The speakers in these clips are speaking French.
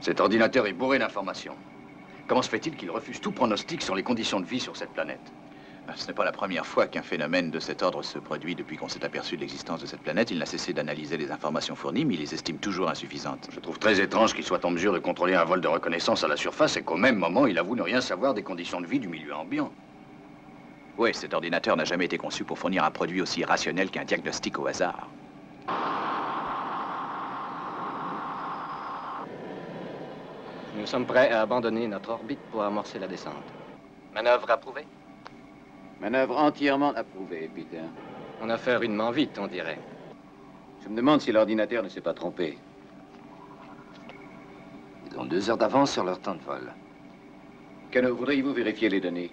Cet ordinateur est bourré d'informations. Comment se fait-il qu'il refuse tout pronostic sur les conditions de vie sur cette planète? Ce n'est pas la première fois qu'un phénomène de cet ordre se produit depuis qu'on s'est aperçu de l'existence de cette planète. Il n'a cessé d'analyser les informations fournies, mais il les estime toujours insuffisantes. Je trouve très étrange qu'il soit en mesure de contrôler un vol de reconnaissance à la surface et qu'au même moment, il avoue ne rien savoir des conditions de vie du milieu ambiant. Oui, cet ordinateur n'a jamais été conçu pour fournir un produit aussi rationnel qu'un diagnostic au hasard. Nous sommes prêts à abandonner notre orbite pour amorcer la descente. Manœuvre approuvée? Manœuvre entièrement approuvée, Peter. On a fait rudement vite, on dirait. Je me demande si l'ordinateur ne s'est pas trompé. Ils ont 2 heures d'avance sur leur temps de vol. Cano, voudriez-vous vérifier les données?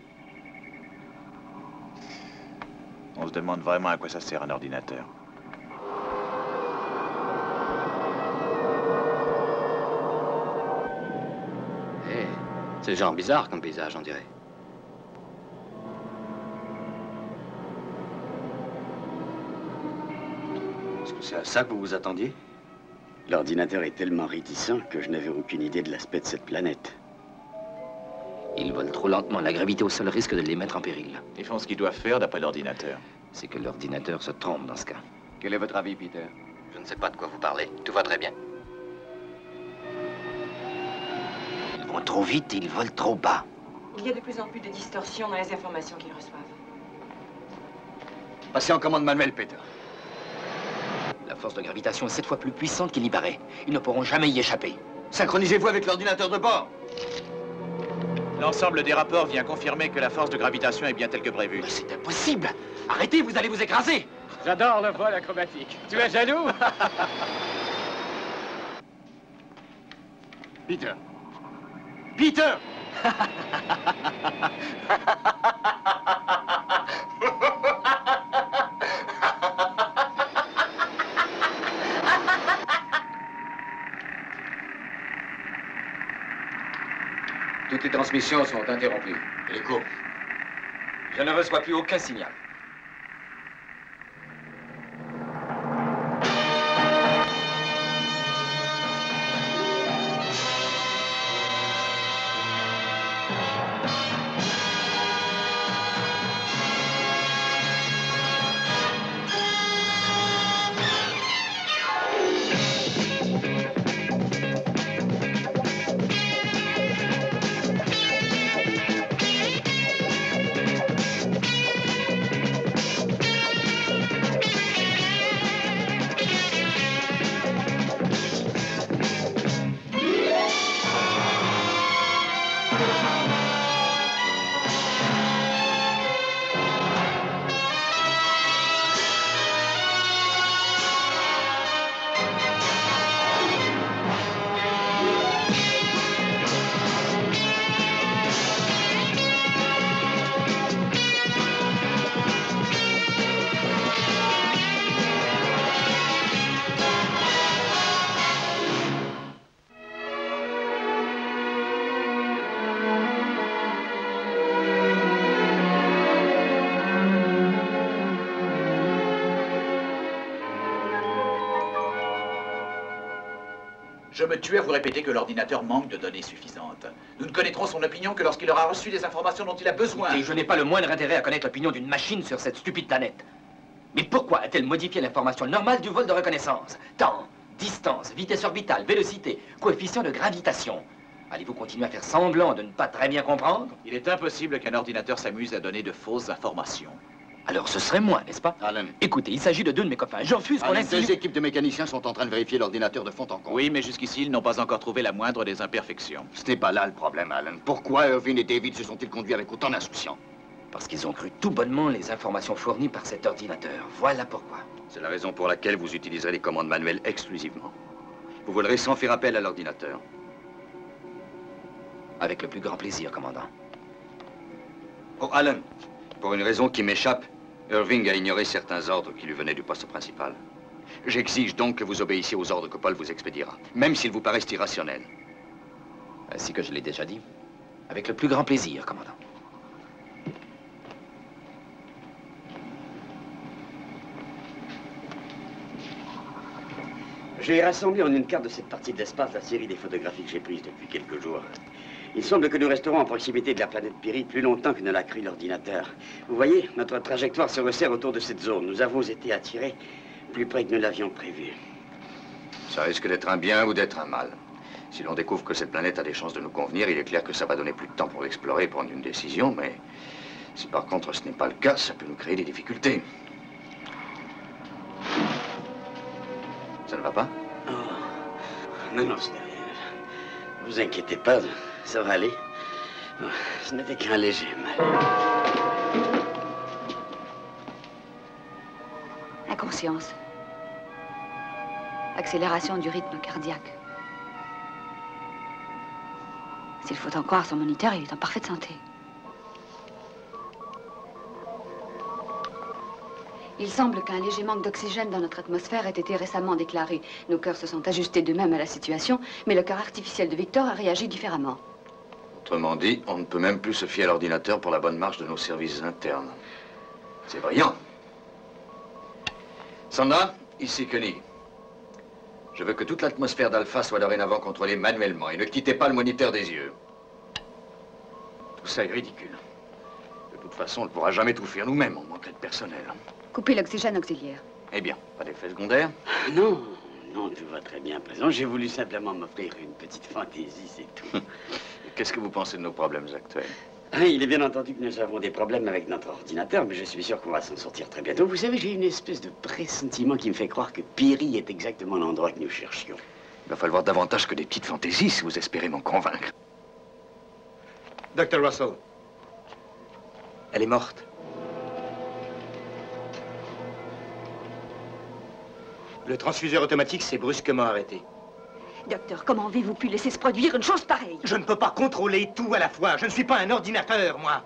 On se demande vraiment à quoi ça sert un ordinateur. Eh, c'est genre bizarre comme paysage, on dirait. Est-ce que c'est à ça que vous vous attendiez? L'ordinateur est tellement réticent que je n'avais aucune idée de l'aspect de cette planète. Ils volent trop lentement. La gravité au sol risque de les mettre en péril. Ils font ce qu'ils doivent faire d'après l'ordinateur. C'est que l'ordinateur se trompe dans ce cas. Quel est votre avis, Peter? Je ne sais pas de quoi vous parlez. Tout va très bien. Ils vont trop vite et ils volent trop bas. Il y a de plus en plus de distorsions dans les informations qu'ils reçoivent. Passez en commande manuelle, Peter. La force de gravitation est 7 fois plus puissante qu'il n'y paraît. Ils ne pourront jamais y échapper. Synchronisez-vous avec l'ordinateur de bord. L'ensemble des rapports vient confirmer que la force de gravitation est bien telle que prévue. Mais c'est impossible! Arrêtez, vous allez vous écraser! J'adore le vol acrobatique. Tu es jaloux? Peter! Peter! Toutes les transmissions sont interrompues. L'écho. Je ne reçois plus aucun signal. Je me tue à vous répéter que l'ordinateur manque de données suffisantes. Nous ne connaîtrons son opinion que lorsqu'il aura reçu des informations dont il a besoin. Et je n'ai pas le moindre intérêt à connaître l'opinion d'une machine sur cette stupide planète. Mais pourquoi a-t-elle modifié l'information normale du vol de reconnaissance? Temps, distance, vitesse orbitale, vélocité, coefficient de gravitation. Allez-vous continuer à faire semblant de ne pas très bien comprendre? Il est impossible qu'un ordinateur s'amuse à donner de fausses informations. Alors ce serait moi, n'est-ce pas? Alan. Écoutez, il s'agit de 2 de mes copains. Je refuse qu'on Alan, insinue... 2 équipes de mécaniciens sont en train de vérifier l'ordinateur de fond en comble. Oui, mais jusqu'ici, ils n'ont pas encore trouvé la moindre des imperfections. Ce n'est pas là le problème, Alan. Pourquoi Irving et David se sont-ils conduits avec autant d'insouciance? Parce qu'ils ont cru tout bonnement les informations fournies par cet ordinateur. Voilà pourquoi. C'est la raison pour laquelle vous utiliserez les commandes manuelles exclusivement. Vous volerez sans faire appel à l'ordinateur. Avec le plus grand plaisir, commandant. Oh, Alan, pour une raison qui m'échappe, Irving a ignoré certains ordres qui lui venaient du poste principal. J'exige donc que vous obéissiez aux ordres que Paul vous expédiera, même s'ils vous paraissent irrationnels. Ainsi que je l'ai déjà dit. Avec le plus grand plaisir, commandant. J'ai rassemblé en une carte de cette partie de l'espace la série des photographies que j'ai prises depuis quelques jours. Il semble que nous resterons en proximité de la planète Piri plus longtemps que ne l'a cru l'ordinateur. Vous voyez, notre trajectoire se resserre autour de cette zone. Nous avons été attirés plus près que nous l'avions prévu. Ça risque d'être un bien ou d'être un mal. Si l'on découvre que cette planète a des chances de nous convenir, il est clair que ça va donner plus de temps pour l'explorer et prendre une décision, mais si par contre ce n'est pas le cas, ça peut nous créer des difficultés. Ça ne va pas? Oh. Non, non, ce n'est rien. Ne vous inquiétez pas, ça va aller. Oh, ce n'était qu'un léger mal. Inconscience. Accélération du rythme cardiaque. S'il faut en croire son moniteur, il est en parfaite santé. Il semble qu'un léger manque d'oxygène dans notre atmosphère ait été récemment déclaré. Nos cœurs se sont ajustés d'eux-mêmes à la situation, mais le cœur artificiel de Victor a réagi différemment. Autrement dit, on ne peut même plus se fier à l'ordinateur pour la bonne marche de nos services internes. C'est brillant. Sandra, ici Koenig. Je veux que toute l'atmosphère d'Alpha soit dorénavant contrôlée manuellement et ne quittez pas le moniteur des yeux. Tout ça est ridicule. De toute façon, on ne pourra jamais tout faire nous-mêmes, on manquerait de personnel. Coupez l'oxygène auxiliaire. Eh bien, pas d'effet secondaire? Non, non, tout va très bien à présent. J'ai voulu simplement m'offrir une petite fantaisie, c'est tout. Qu'est-ce que vous pensez de nos problèmes actuels? Il est bien entendu que nous avons des problèmes avec notre ordinateur, mais je suis sûr qu'on va s'en sortir très bientôt. Vous savez, j'ai une espèce de pressentiment qui me fait croire que Piri est exactement l'endroit que nous cherchions. Il va falloir davantage que des petites fantaisies si vous espérez m'en convaincre. Dr. Russell. Elle est morte. Le transfuseur automatique s'est brusquement arrêté. Docteur, comment avez-vous pu laisser se produire une chose pareille? Je ne peux pas contrôler tout à la fois. Je ne suis pas un ordinateur, moi.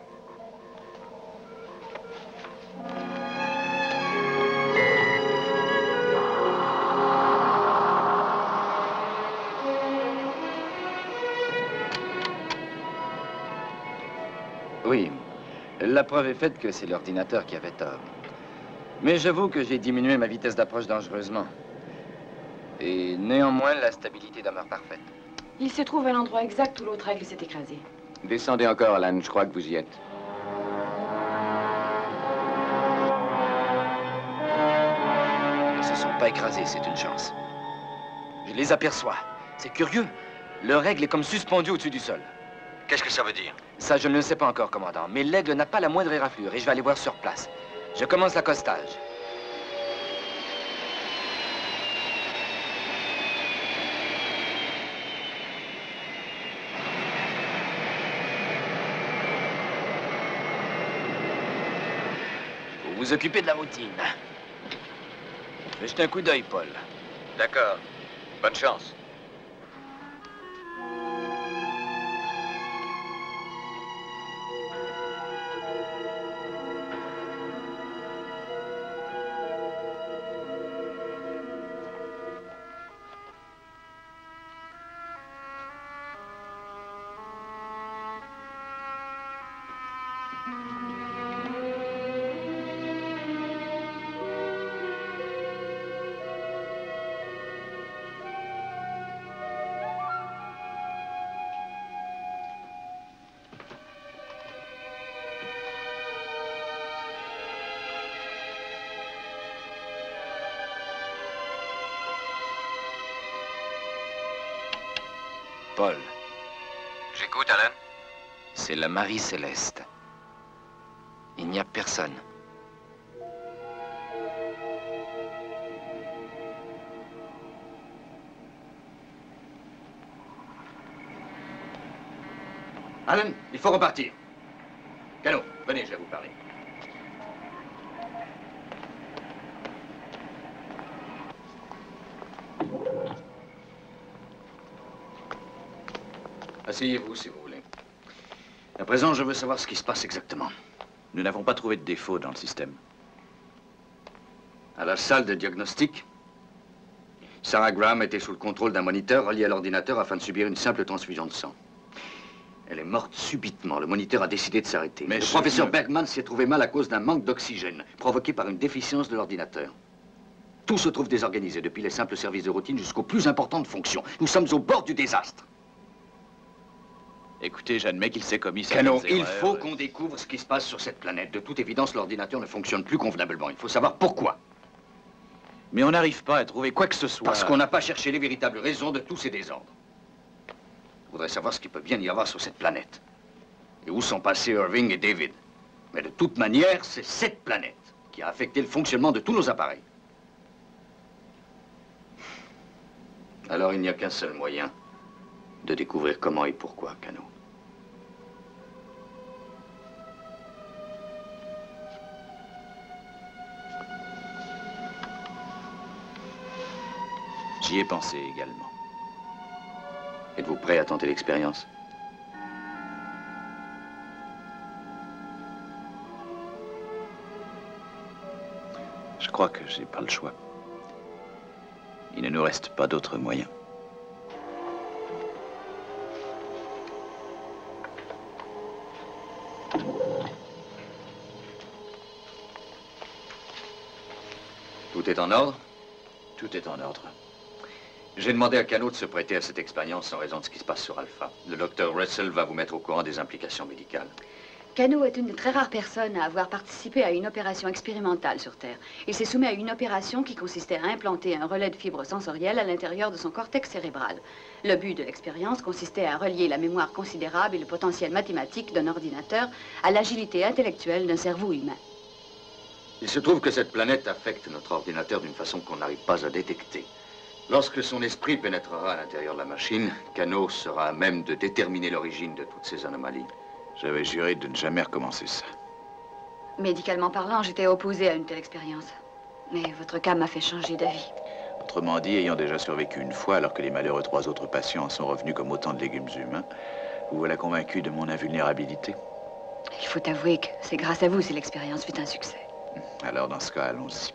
Oui, la preuve est faite que c'est l'ordinateur qui avait tort. Mais j'avoue que j'ai diminué ma vitesse d'approche dangereusement. Et néanmoins, la stabilité demeure parfaite. Il se trouve à l'endroit exact où l'autre aigle s'est écrasé. Descendez encore, Alan, je crois que vous y êtes. Ils ne se sont pas écrasés, c'est une chance. Je les aperçois. C'est curieux. Leur aigle est comme suspendu au-dessus du sol. Qu'est-ce que ça veut dire? Ça, je ne le sais pas encore, commandant. Mais l'aigle n'a pas la moindre éraflure et je vais aller voir sur place. Je commence l'accostage. Vous vous occupez de la routine. Je vais jeter un coup d'œil, Paul. D'accord. Bonne chance. Paul, J'écoute, Alan. c'est la Marie Céleste. Il n'y a personne. Alan, il faut repartir. Cano, venez, je vais vous parler. Asseyez-vous, si vous voulez. À présent, je veux savoir ce qui se passe exactement. Nous n'avons pas trouvé de défaut dans le système. À la salle de diagnostic, Sarah Graham était sous le contrôle d'un moniteur relié à l'ordinateur afin de subir une simple transfusion de sang. Elle est morte subitement. Le moniteur a décidé de s'arrêter. Mais le professeur Bergman s'y est trouvé mal à cause d'un manque d'oxygène provoqué par une déficience de l'ordinateur. Tout se trouve désorganisé, depuis les simples services de routine jusqu'aux plus importantes fonctions. Nous sommes au bord du désastre. Écoutez, j'admets qu'il s'est commis Cano, certaines il erreurs. faut qu'on découvre ce qui se passe sur cette planète. De toute évidence, l'ordinateur ne fonctionne plus convenablement. Il faut savoir pourquoi. Mais on n'arrive pas à trouver quoi que ce soit. Parce qu'on n'a pas cherché les véritables raisons de tous ces désordres. Je voudrais savoir ce qu'il peut bien y avoir sur cette planète. Et où sont passés Irving et David. Mais de toute manière, c'est cette planète qui a affecté le fonctionnement de tous nos appareils. Alors il n'y a qu'un seul moyen de découvrir comment et pourquoi, Cano. J'y ai pensé également. Êtes-vous prêt à tenter l'expérience? Je crois que j'ai pas le choix. Il ne nous reste pas d'autre moyen. Tout est en ordre? Tout est en ordre. J'ai demandé à Cano de se prêter à cette expérience en raison de ce qui se passe sur Alpha. Le docteur Russell va vous mettre au courant des implications médicales. Cano est une des très rares personnes à avoir participé à une opération expérimentale sur Terre. Il s'est soumis à une opération qui consistait à implanter un relais de fibres sensorielles à l'intérieur de son cortex cérébral. Le but de l'expérience consistait à relier la mémoire considérable et le potentiel mathématique d'un ordinateur à l'agilité intellectuelle d'un cerveau humain. Il se trouve que cette planète affecte notre ordinateur d'une façon qu'on n'arrive pas à détecter. Lorsque son esprit pénétrera à l'intérieur de la machine, Cano sera à même de déterminer l'origine de toutes ces anomalies. J'avais juré de ne jamais recommencer ça. Médicalement parlant, j'étais opposée à une telle expérience. Mais votre cas m'a fait changer d'avis. Autrement dit, ayant déjà survécu une fois, alors que les malheureux 3 autres patients en sont revenus comme autant de légumes humains, vous voilà convaincu de mon invulnérabilité? Il faut avouer que c'est grâce à vous si l'expérience fut un succès. Alors, dans ce cas, allons-y.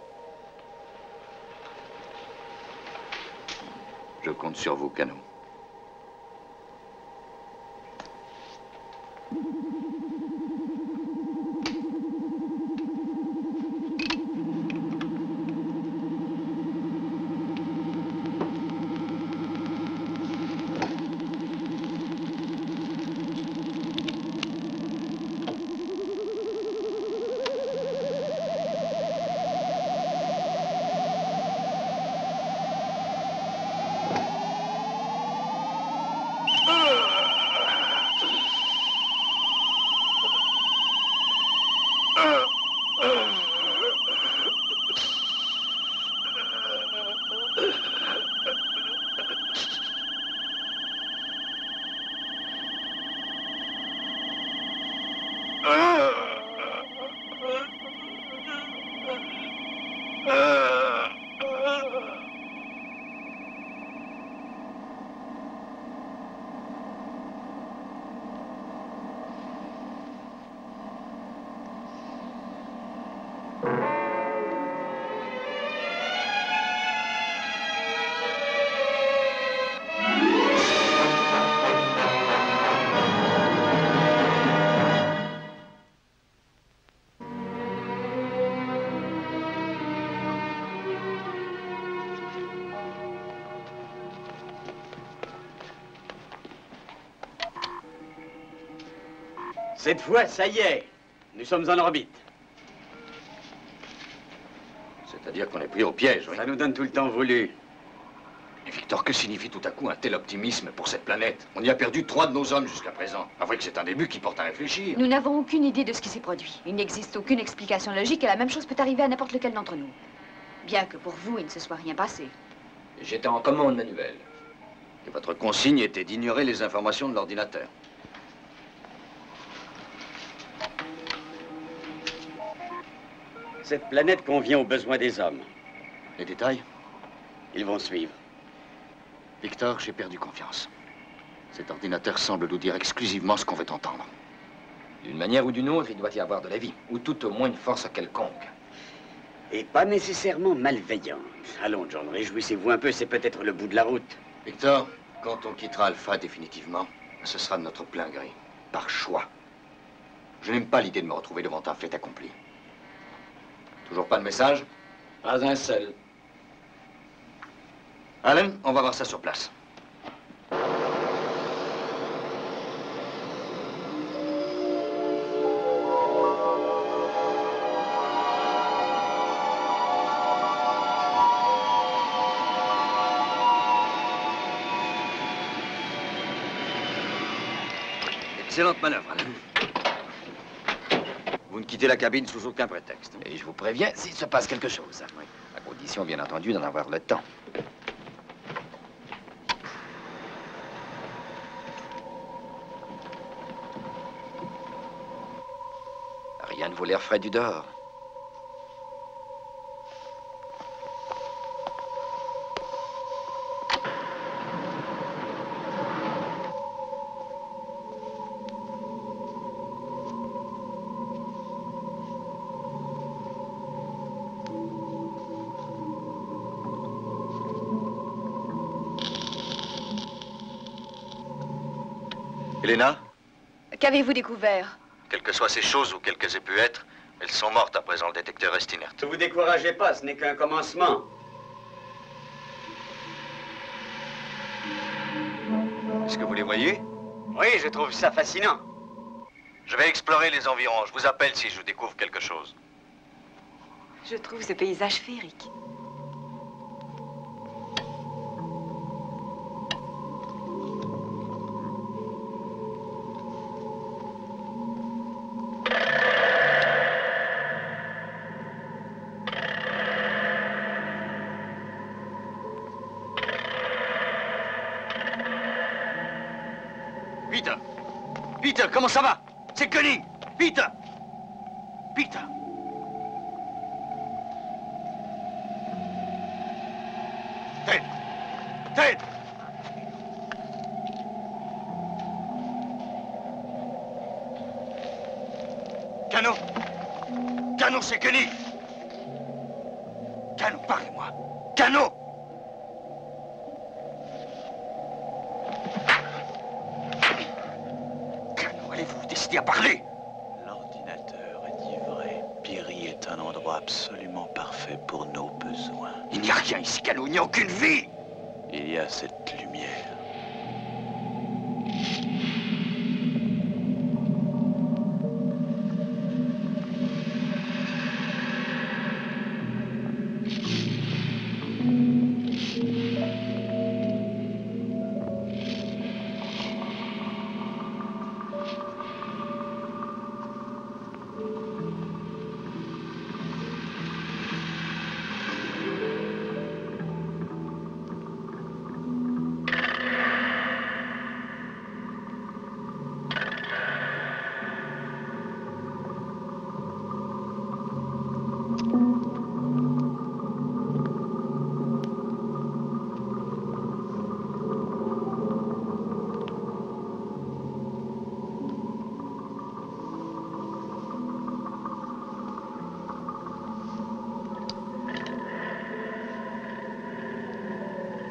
Je compte sur vous, Cano. Cette fois, ça y est. Nous sommes en orbite. C'est-à-dire qu'on est pris au piège, oui. Ça nous donne tout le temps voulu. Mais Victor, que signifie tout à coup un tel optimisme pour cette planète? On y a perdu 3 de nos hommes jusqu'à présent. Avouez que c'est un début qui porte à réfléchir. Nous n'avons aucune idée de ce qui s'est produit. Il n'existe aucune explication logique et la même chose peut arriver à n'importe lequel d'entre nous. Bien que pour vous, il ne se soit rien passé. J'étais en commande manuelle. Et votre consigne était d'ignorer les informations de l'ordinateur. Cette planète convient aux besoins des hommes. Les détails? Ils vont suivre. Victor, j'ai perdu confiance. Cet ordinateur semble nous dire exclusivement ce qu'on veut entendre. D'une manière ou d'une autre, il doit y avoir de la vie, ou tout au moins une force quelconque. Et pas nécessairement malveillante. Allons, John, réjouissez-vous un peu, c'est peut-être le bout de la route. Victor, quand on quittera Alpha définitivement, ce sera de notre plein gré, par choix. Je n'aime pas l'idée de me retrouver devant un fait accompli. Toujours pas de message? Pas un seul. Allen, on va voir ça sur place. Excellente manœuvre, Allen. Vous ne quittez la cabine sous aucun prétexte. Et je vous préviens s'il se passe quelque chose. Oui. À condition, bien entendu, d'en avoir le temps. Rien ne vaut l'air frais du dehors. Elena, Qu'avez-vous découvert? quelles que soient ces choses ou quelles qu'elles aient pu être, elles sont mortes à présent. Le détecteur reste inerte. Ne vous découragez pas, ce n'est qu'un commencement. Est-ce que vous les voyez? Oui, je trouve ça fascinant. Je vais explorer les environs. Je vous appelle si je découvre quelque chose. Je trouve ce paysage féerique. Peter! Peter, comment ça va? C'est Connie! Peter! Peter! Ted! Ted! Cano! Cano, c'est Connie! Cano, parlez-moi! Cano! Allez-vous décider à parler? L'ordinateur a dit vrai. Piri est un endroit absolument parfait pour nos besoins. Il n'y a rien ici, Cano, il n'y a aucune vie! Il y a cette lumière.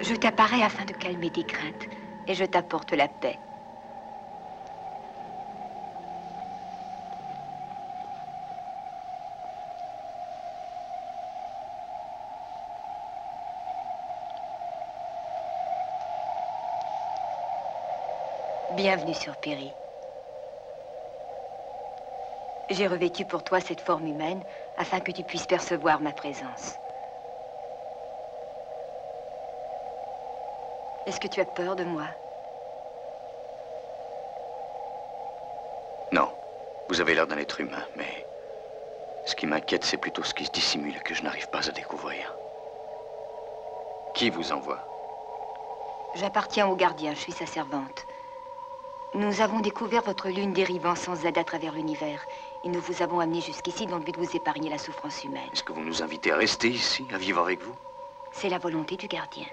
Je t'apparais afin de calmer tes craintes, et je t'apporte la paix. Bienvenue sur Piri. J'ai revêtu pour toi cette forme humaine afin que tu puisses percevoir ma présence. Est-ce que tu as peur de moi? Non. Vous avez l'air d'un être humain, mais... ce qui m'inquiète, c'est plutôt ce qui se dissimule et que je n'arrive pas à découvrir. Qui vous envoie? J'appartiens au gardien, je suis sa servante. Nous avons découvert votre lune dérivant sans aide à travers l'univers. Et nous vous avons amené jusqu'ici dans le but de vous épargner la souffrance humaine. Est-ce que vous nous invitez à rester ici, à vivre avec vous? C'est la volonté du gardien.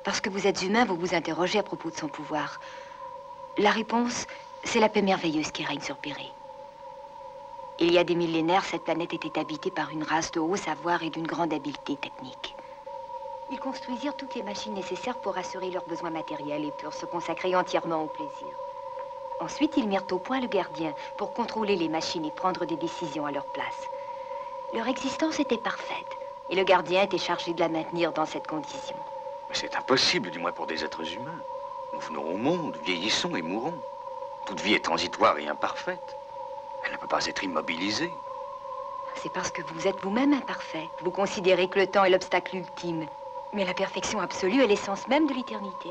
Parce que vous êtes humain, vous vous interrogez à propos de son pouvoir. La réponse, c'est la paix merveilleuse qui règne sur Piri. Il y a des millénaires, cette planète était habitée par une race de haut savoir et d'une grande habileté technique. Ils construisirent toutes les machines nécessaires pour assurer leurs besoins matériels et pour se consacrer entièrement au plaisir. Ensuite, ils mirent au point le gardien pour contrôler les machines et prendre des décisions à leur place. Leur existence était parfaite. Et le gardien était chargé de la maintenir dans cette condition. Mais c'est impossible, du moins pour des êtres humains. Nous venons au monde, vieillissons et mourons. Toute vie est transitoire et imparfaite. Elle ne peut pas être immobilisée. C'est parce que vous êtes vous-même imparfait. Vous considérez que le temps est l'obstacle ultime. Mais la perfection absolue est l'essence même de l'éternité.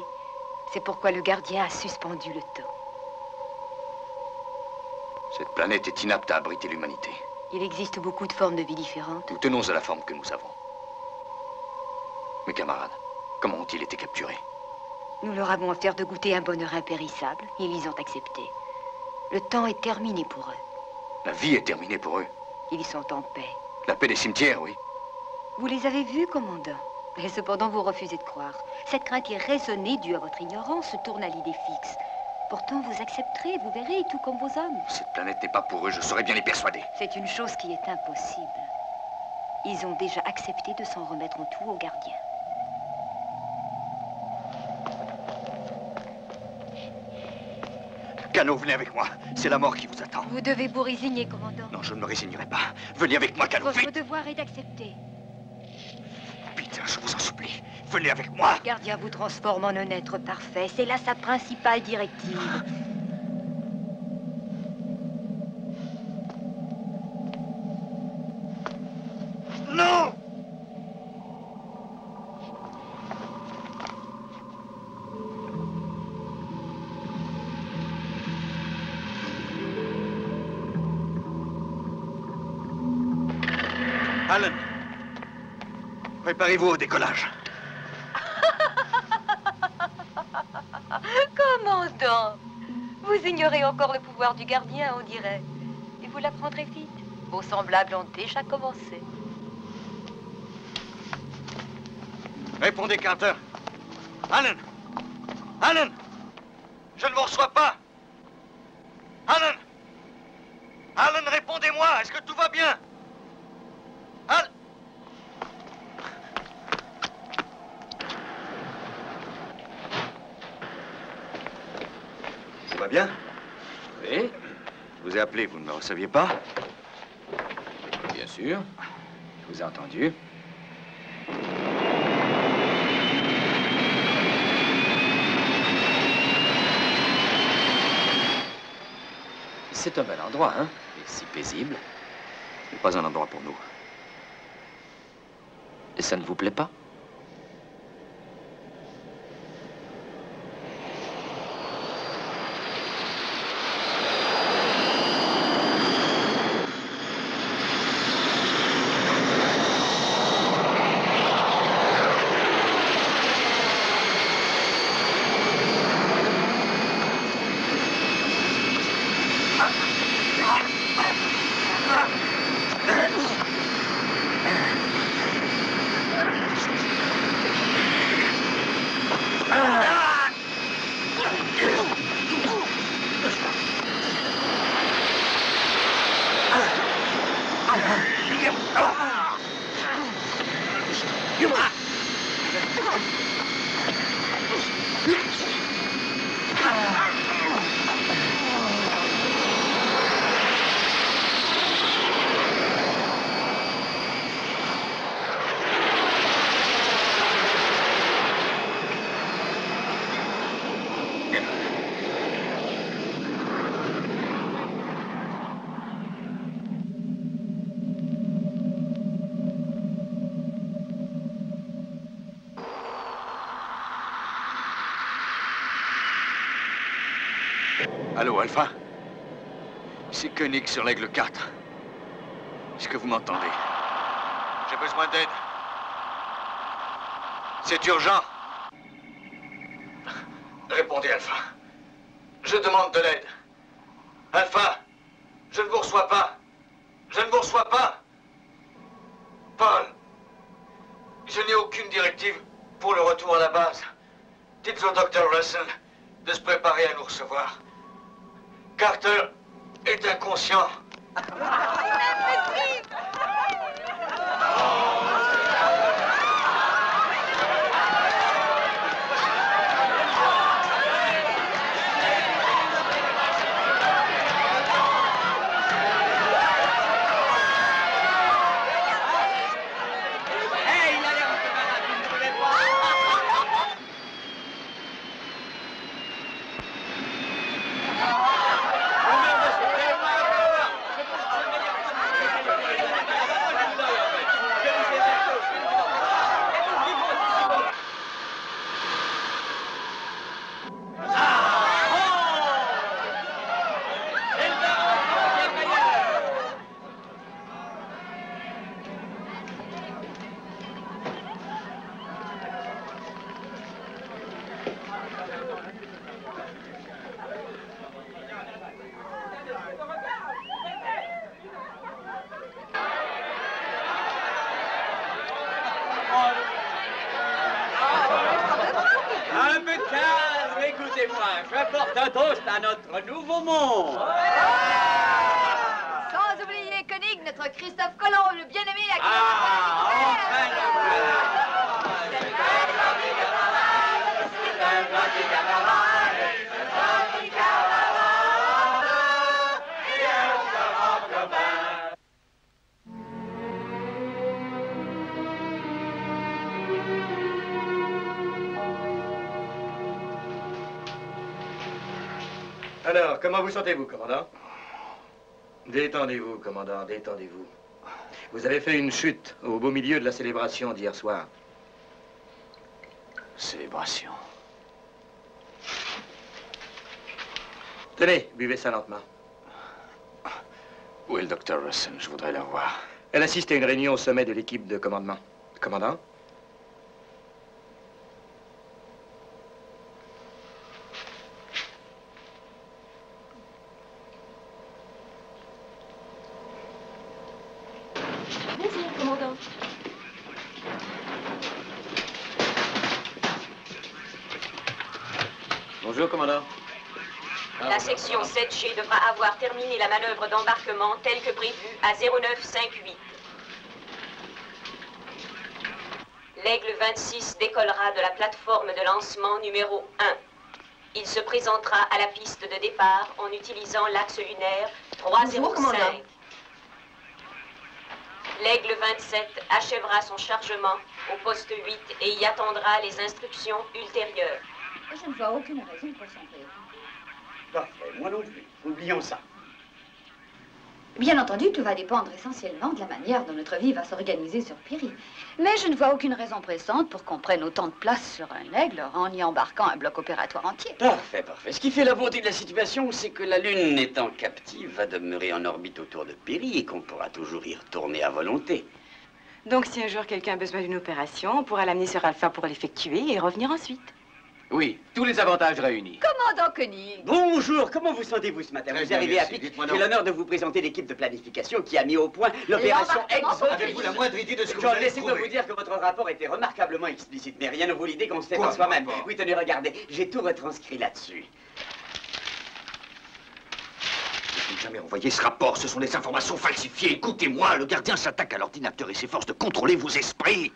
C'est pourquoi le gardien a suspendu le temps. Cette planète est inapte à abriter l'humanité. Il existe beaucoup de formes de vie différentes. Nous tenons à la forme que nous avons. Mes camarades, comment ont-ils été capturés? Nous leur avons offert de goûter un bonheur impérissable. Ils y ont accepté. Le temps est terminé pour eux. La vie est terminée pour eux. Ils sont en paix. La paix des cimetières, oui. Vous les avez vus, commandant. Et cependant, vous refusez de croire. Cette crainte irraisonnée due à votre ignorance se tourne à l'idée fixe. Pourtant, vous accepterez, vous verrez, tout comme vos hommes. Cette planète n'est pas pour eux, je saurais bien les persuader. C'est une chose qui est impossible. Ils ont déjà accepté de s'en remettre en tout au gardien. Cano, venez avec moi. C'est la mort qui vous attend. Vous devez vous résigner, commandant. Non, je ne me résignerai pas. Venez avec moi, Cano, Votre vite. devoir est d'accepter. Peter, je vous en supplie. Venez avec moi. Le gardien vous transforme en un être parfait. C'est là sa principale directive. Non! Alan, préparez-vous au décollage. Commandant, vous ignorez encore le pouvoir du gardien, on dirait. Et vous l'apprendrez vite. Vos semblables ont déjà commencé. Répondez, Carter. Alan! Alan! Je ne vous reçois pas! Alan! Alan, répondez-moi! Est-ce que tout va bien? Alan! Tout va bien? Oui, Je vous ai appelé, vous ne me receviez pas? bien sûr. Je vous ai entendu. C'est un bel endroit, hein? Et si paisible. Ce n'est pas un endroit pour nous. Et ça ne vous plaît pas? Allô, Alpha? C'est Koenig sur l'Aigle 4. Est-ce que vous m'entendez? J'ai besoin d'aide. C'est urgent. Répondez, Alpha. Je demande de l'aide. Alpha, je ne vous reçois pas. Je ne vous reçois pas. Paul, je n'ai aucune directive pour le retour à la base. Dites au Dr. Russell de se préparer à nous recevoir. Carter est inconscient. Je porte un toast à notre nouveau monde. Sans oublier Koenig, notre Christophe Colomb, le bien-aimé à qui Alors, comment vous sentez-vous, commandant? Détendez-vous, commandant, détendez-vous. Vous avez fait une chute au beau milieu de la célébration d'hier soir. Célébration. Tenez, buvez ça lentement. Où est le docteur Russell? Je voudrais la voir. Elle assiste à une réunion au sommet de l'équipe de commandement. Commandant? Commandant. Bonjour, commandant. La section 7G devra avoir terminé la manœuvre d'embarquement telle que prévue à 0958. L'Aigle 26 décollera de la plateforme de lancement numéro 1. Il se présentera à la piste de départ en utilisant l'axe lunaire 305. L'Aigle 27 achèvera son chargement au poste 8 et y attendra les instructions ultérieures. Je ne vois aucune raison pour s'en préoccuper. Parfait, moi non plus. Oublions ça. Bien entendu, tout va dépendre essentiellement de la manière dont notre vie va s'organiser sur Piri. Mais je ne vois aucune raison pressante pour qu'on prenne autant de place sur un aigle en y embarquant un bloc opératoire entier. Parfait, parfait. Ce qui fait la beauté de la situation, c'est que la Lune, étant captive, va demeurer en orbite autour de Piri et qu'on pourra toujours y retourner à volonté. Donc, si un jour quelqu'un a besoin d'une opération, on pourra l'amener sur Alpha pour l'effectuer et revenir ensuite. Oui, tous les avantages réunis. Commandant Koenig. Bonjour, comment vous sentez-vous ce matin? Vous arrivez à pic. J'ai l'honneur de vous présenter l'équipe de planification qui a mis au point l'opération Exodus. Avez-vous la moindre idée de ce que vous John, allez laissez-moi trouver? vous dire que votre rapport était remarquablement explicite, mais rien ne vaut l'idée qu'on se fait en soi-même. Oui, tenez, regardez, j'ai tout retranscrit là-dessus. Je n'ai jamais envoyé ce rapport, ce sont des informations falsifiées. Écoutez-moi, le gardien s'attaque à l'ordinateur et s'efforce de contrôler vos esprits.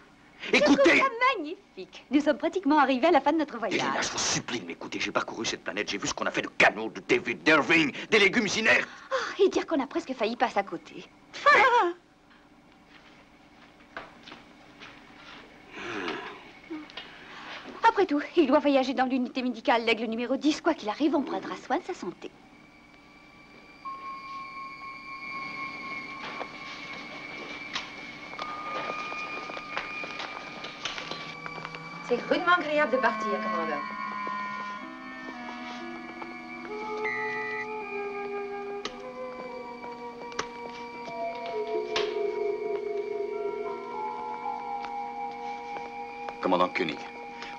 Écoutez! Je trouve ça magnifique. Nous sommes pratiquement arrivés à la fin de notre voyage. Elena, je vous supplie de m'écouter. J'ai parcouru cette planète, j'ai vu ce qu'on a fait de canaux, de David Irving, des légumes inertes. Oh, et dire qu'on a presque failli passer à côté. Après tout, il doit voyager dans l'unité médicale, l'aigle numéro 10. Quoi qu'il arrive, on prendra soin de sa santé. C'est rudement agréable de partir, commandant. Commandant Koenig,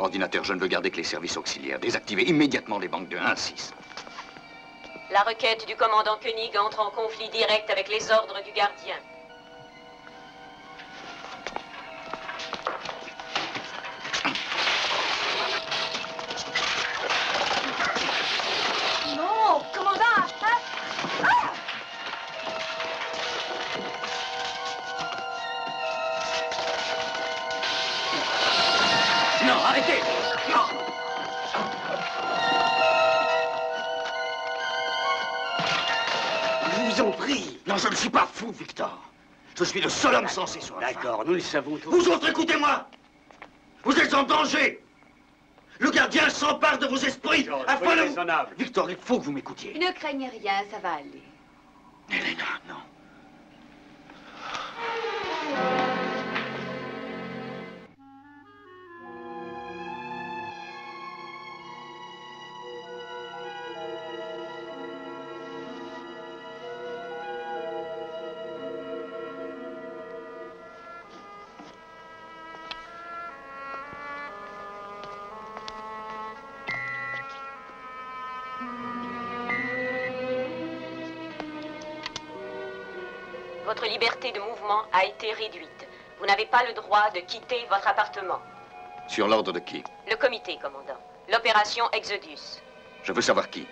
ordinateur, je ne veux garder que les services auxiliaires. Désactivez immédiatement les banques de 1 à 6. La requête du commandant Koenig entre en conflit direct avec les ordres du gardien. Non, commandant! Non, arrêtez! Non! Je vous en prie. Non, je ne suis pas fou, Victor. Je suis le seul homme censé sur la D'accord, nous le savons tous. Vous autres, écoutez-moi! Vous êtes en danger! Le gardien s'empare de vos esprits afin de... raisonnable. Victor, il faut que vous m'écoutiez. Ne craignez rien, ça va aller. Elena, non. Votre liberté de mouvement a été réduite. Vous n'avez pas le droit de quitter votre appartement. Sur l'ordre de qui? Le comité, commandant. L'opération Exodus. Je veux savoir qui,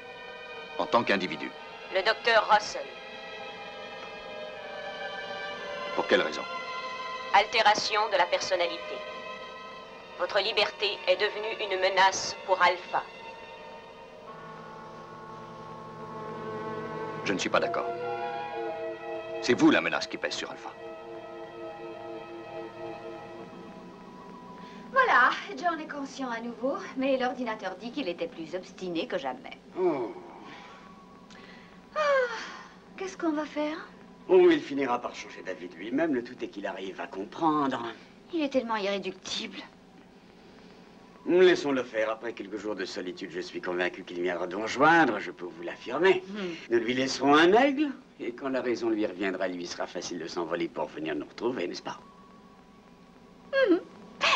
en tant qu'individu. Le docteur Russell. Pour quelle raison? Altération de la personnalité. Votre liberté est devenue une menace pour Alpha. Je ne suis pas d'accord. C'est vous la menace qui pèse sur Alpha. Voilà, John est conscient à nouveau, mais l'ordinateur dit qu'il était plus obstiné que jamais. Oh. Qu'est-ce qu'on va faire? Oh, il finira par changer d'avis de lui-même, le tout est qu'il arrive à comprendre. Il est tellement irréductible. Laissons-le faire. Après quelques jours de solitude, je suis convaincu qu'il viendra nous rejoindre, je peux vous l'affirmer. Nous lui laisserons un aigle, et quand la raison lui reviendra, il lui sera facile de s'envoler pour venir nous retrouver, n'est-ce pas?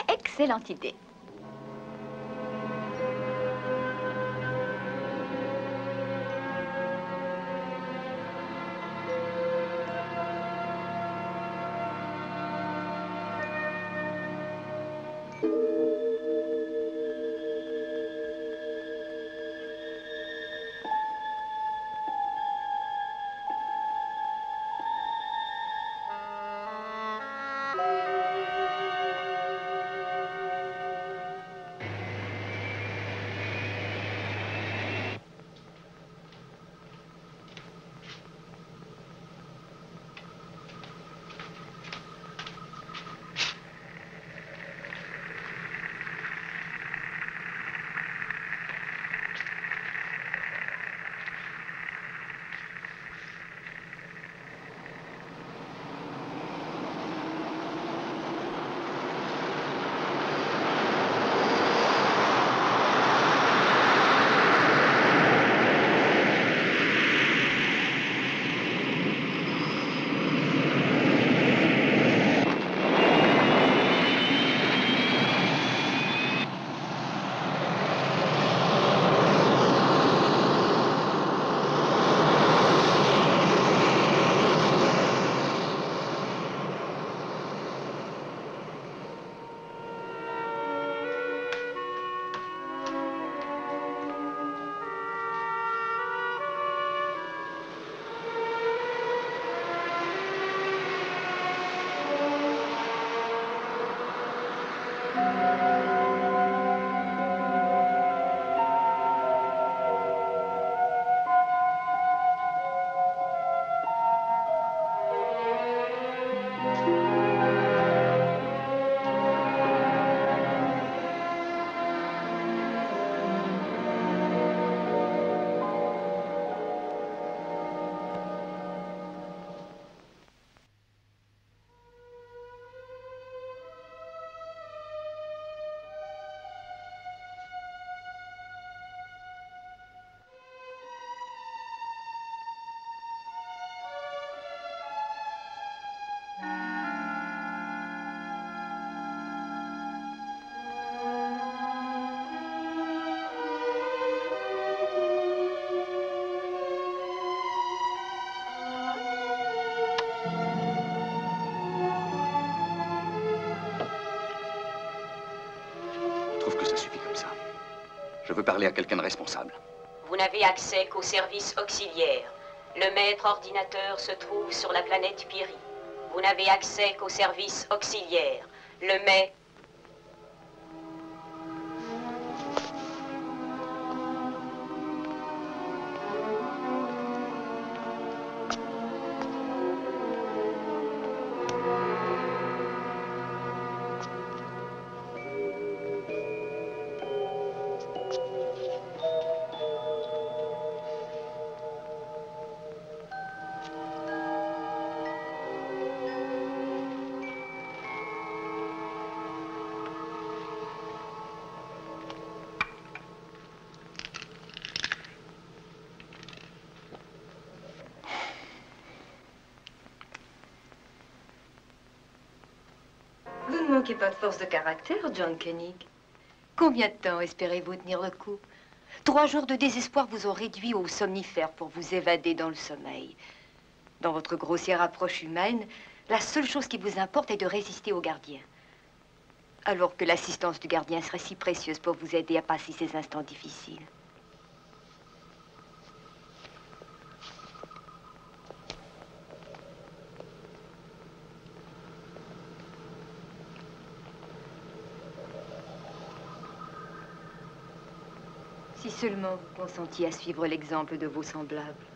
Excellente idée. Je veux parler à quelqu'un de responsable. Vous n'avez accès qu'au service auxiliaire. Le maître ordinateur se trouve sur la planète Piri. Vous n'avez accès qu'au service auxiliaire. Le maître... Vous ne manquez pas de force de caractère, John Koenig. Combien de temps espérez-vous tenir le coup? 3 jours de désespoir vous ont réduit au somnifère pour vous évader dans le sommeil. Dans votre grossière approche humaine, la seule chose qui vous importe est de résister au gardien. Alors que l'assistance du gardien serait si précieuse pour vous aider à passer ces instants difficiles. Si seulement vous consentiez à suivre l'exemple de vos semblables.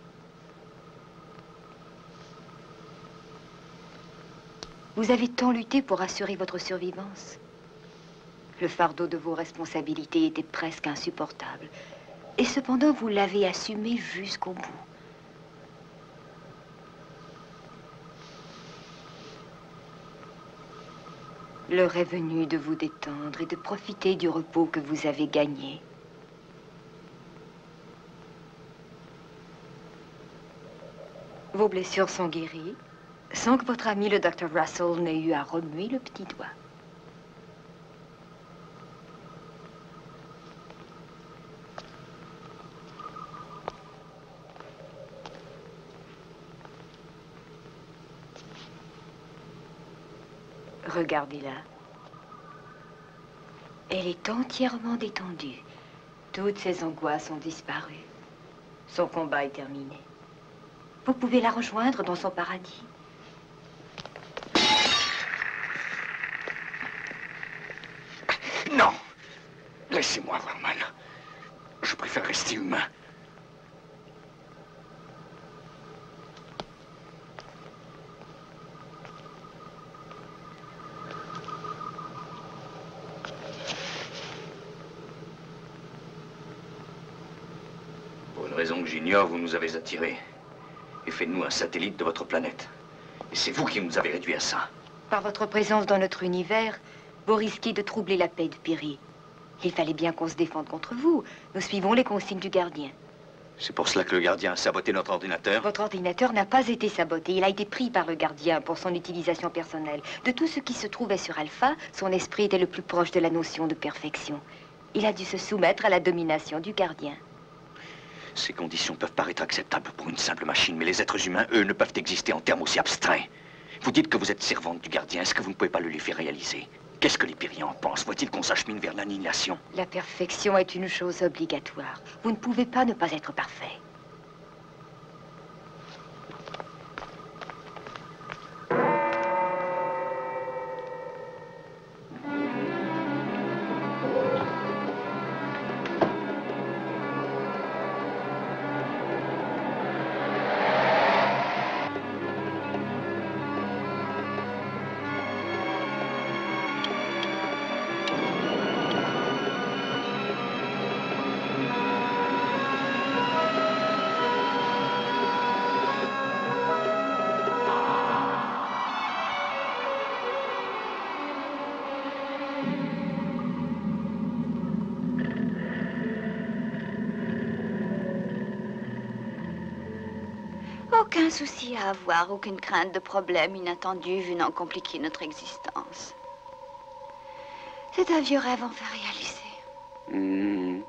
Vous avez tant lutté pour assurer votre survivance. Le fardeau de vos responsabilités était presque insupportable. Et cependant, vous l'avez assumé jusqu'au bout. L'heure est venue de vous détendre et de profiter du repos que vous avez gagné. Vos blessures sont guéries, sans que votre ami le Dr. Russell n'ait eu à remuer le petit doigt. Regardez-la. Elle est entièrement détendue. Toutes ses angoisses ont disparu. Son combat est terminé. Vous pouvez la rejoindre dans son paradis. Non! Laissez-moi avoir mal. Je préfère rester humain. Pour une raison que j'ignore, vous nous avez attirés et fait de nous un satellite de votre planète. Et c'est vous qui nous avez réduits à ça. Par votre présence dans notre univers, vous risquez de troubler la paix de Piri. Il fallait bien qu'on se défende contre vous. Nous suivons les consignes du gardien. C'est pour cela que le gardien a saboté notre ordinateur? Votre ordinateur n'a pas été saboté. Il a été pris par le gardien pour son utilisation personnelle. De tout ce qui se trouvait sur Alpha, son esprit était le plus proche de la notion de perfection. Il a dû se soumettre à la domination du gardien. Ces conditions peuvent paraître acceptables pour une simple machine, mais les êtres humains, eux, ne peuvent exister en termes aussi abstraits. Vous dites que vous êtes servante du gardien. Est-ce que vous ne pouvez pas le lui faire réaliser? Qu'est-ce que les Pyriens en pensent? Faut-il qu'on s'achemine vers l'annihilation? La perfection est une chose obligatoire. Vous ne pouvez pas ne pas être parfait. Aucun souci à avoir, aucune crainte de problème inattendu venant compliquer notre existence. C'est un vieux rêve enfin réalisé.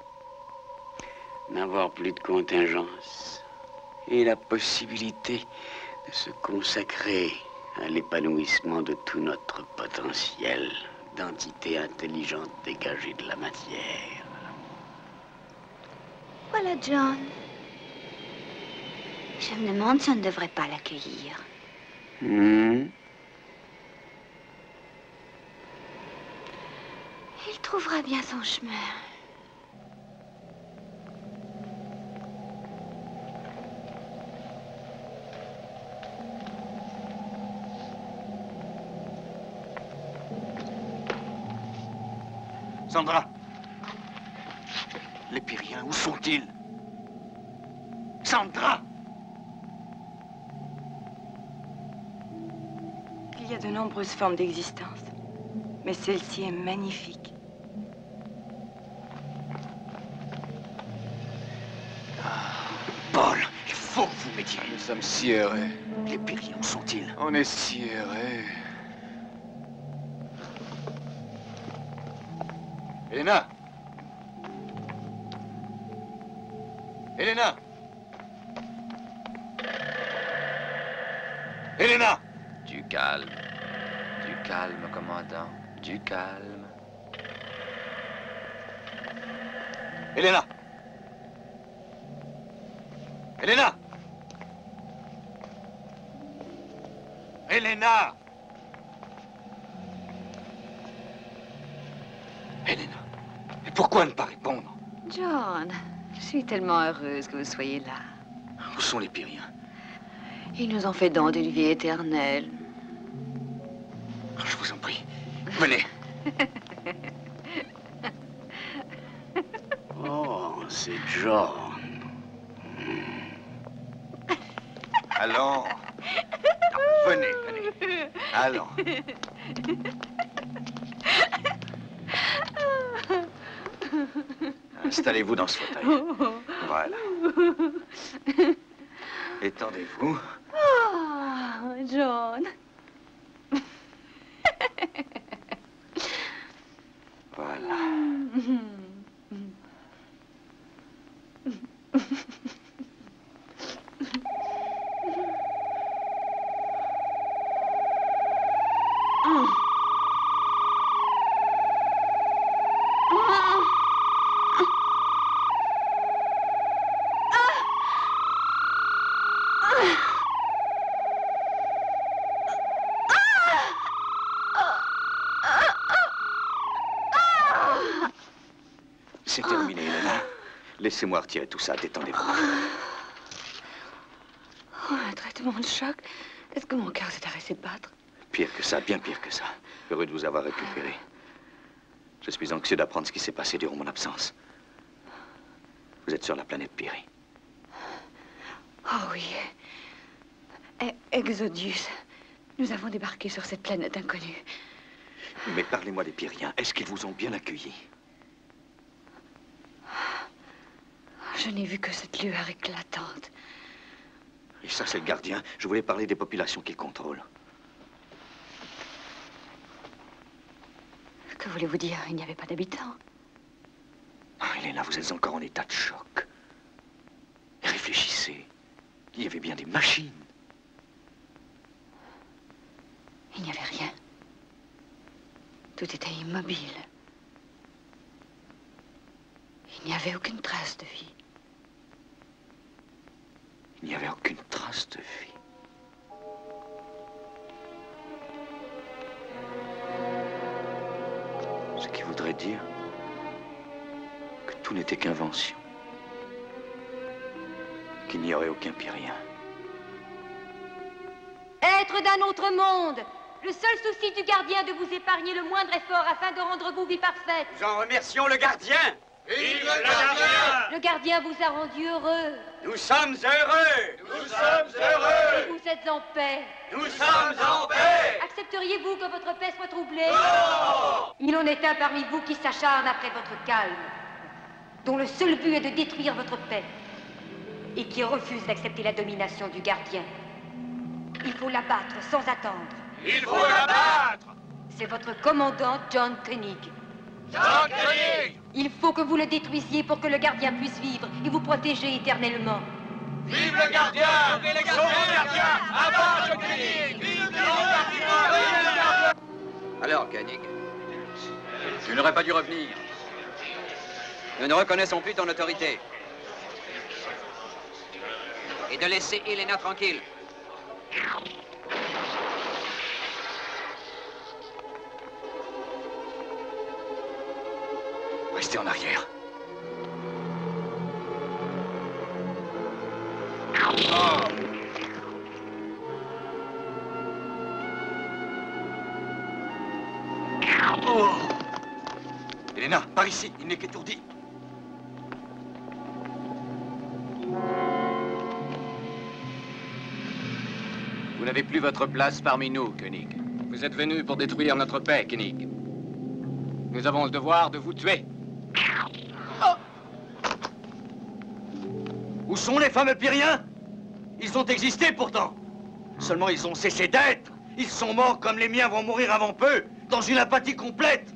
N'avoir plus de contingence et la possibilité de se consacrer à l'épanouissement de tout notre potentiel d'entité intelligente dégagée de la matière. Voilà, John. Je me demande si on ne devrait pas l'accueillir. Il trouvera bien son chemin. Sandra! Les Pyriens, où sont-ils? Sandra! Il y a de nombreuses formes d'existence, mais celle-ci est magnifique. Paul, il faut que vous m'aidiez. Nous sommes si errés. Les Pyriens, où sont-ils? On est si errés. Elena! Elena! Elena! Du calme, commandant, du calme. Elena! Elena! Elena! Elena! Et pourquoi ne pas répondre? John, je suis tellement heureuse que vous soyez là. Où sont les Pyriens? Ils nous ont fait don d'une vie éternelle. Je vous en prie, venez. Oh, c'est John. Allons. Venez, venez. Allons. Installez-vous dans ce fauteuil. Voilà. Étendez-vous. Oh, John. Voilà. C'est terminé, Elena. Laissez-moi retirer tout ça, détendez-vous. Oh, un traitement de choc. Est-ce que mon cœur s'est arrêté de battre? Pire que ça, bien pire que ça. Heureux de vous avoir récupéré. Je suis anxieux d'apprendre ce qui s'est passé durant mon absence. Vous êtes sur la planète Piri. Oh oui. Exodus. Nous avons débarqué sur cette planète inconnue. Mais parlez-moi des Pyriens. Est-ce qu'ils vous ont bien accueillis? Je n'ai vu que cette lueur éclatante. Et ça, c'est le gardien. Je voulais parler des populations qu'il contrôle. Que voulez-vous dire? Il n'y avait pas d'habitants. Ah, Elena, vous êtes encore en état de choc. Réfléchissez. Il y avait bien des machines. Il n'y avait rien. Tout était immobile. Il n'y avait aucune trace de vie. Il n'y avait aucune trace de vie. Ce qui voudrait dire que tout n'était qu'invention. Qu'il n'y aurait aucun Pyrien. Être d'un autre monde. Le seul souci du gardien de vous épargner le moindre effort afin de rendre vos vies parfaites. Nous en remercions le gardien. Vive le gardien! Le gardien vous a rendu heureux. Nous sommes heureux. Nous sommes heureux. Et vous êtes en paix. Nous sommes en paix. Accepteriez-vous que votre paix soit troublée? Non! Il en est un parmi vous qui s'acharne après votre calme, dont le seul but est de détruire votre paix, et qui refuse d'accepter la domination du gardien. Il faut l'abattre sans attendre. Il faut l'abattre! C'est votre commandant, John Koenig. John Koenig! Il faut que vous le détruisiez pour que le gardien puisse vivre et vous protéger éternellement. Vive le gardien! Vive le gardien! Abat John Koenig! Vive le gardien! Alors, Koenig, tu n'aurais pas dû revenir. Nous ne reconnaissons plus ton autorité. Et de laisser Elena tranquille. Restez en arrière. Oh. Elena, par ici, il n'est qu'étourdi. Vous n'avez plus votre place parmi nous, Koenig. Vous êtes venu pour détruire notre paix, Koenig. Nous avons le devoir de vous tuer. Où sont les fameux Pyriens? Ils ont existé pourtant. Seulement ils ont cessé d'être. Ils sont morts comme les miens vont mourir avant peu, dans une apathie complète.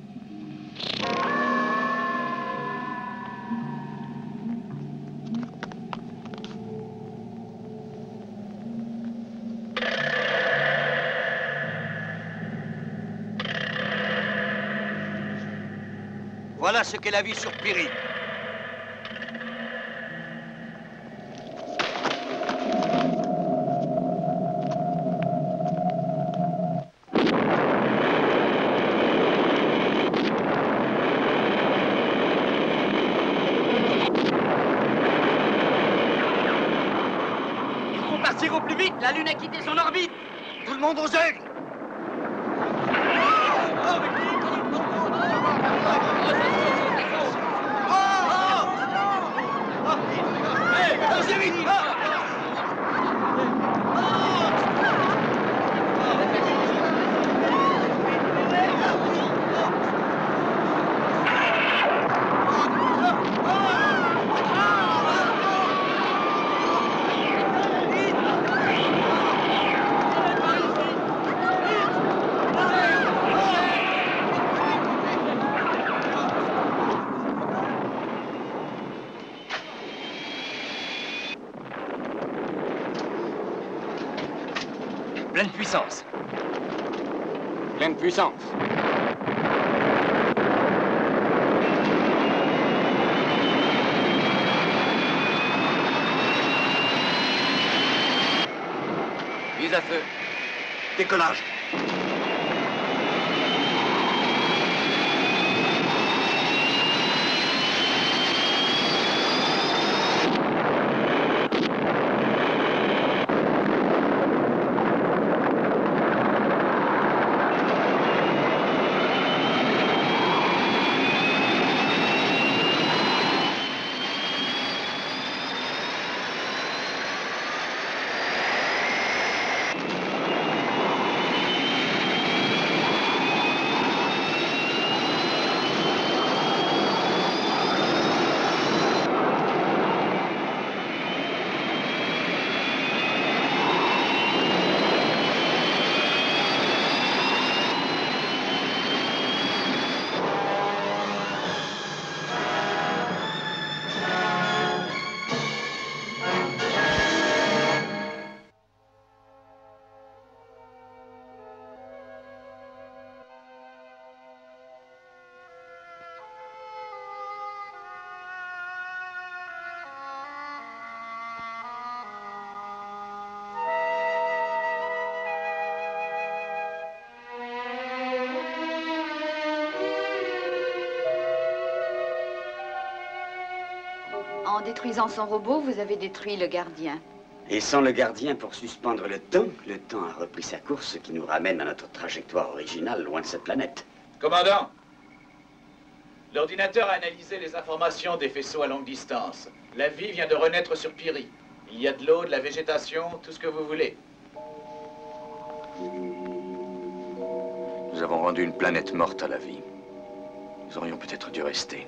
Voilà ce qu'est la vie sur Piri. La Lune a quitté son orbite. Tout le monde aux aigles! Pleine puissance. Pleine puissance. Mise à feu. Décollage. En détruisant son robot, vous avez détruit le gardien. Et sans le gardien pour suspendre le temps a repris sa course, ce qui nous ramène à notre trajectoire originale, loin de cette planète. Commandant, l'ordinateur a analysé les informations des faisceaux à longue distance. La vie vient de renaître sur Piri. Il y a de l'eau, de la végétation, tout ce que vous voulez. Nous avons rendu une planète morte à la vie. Nous aurions peut-être dû rester.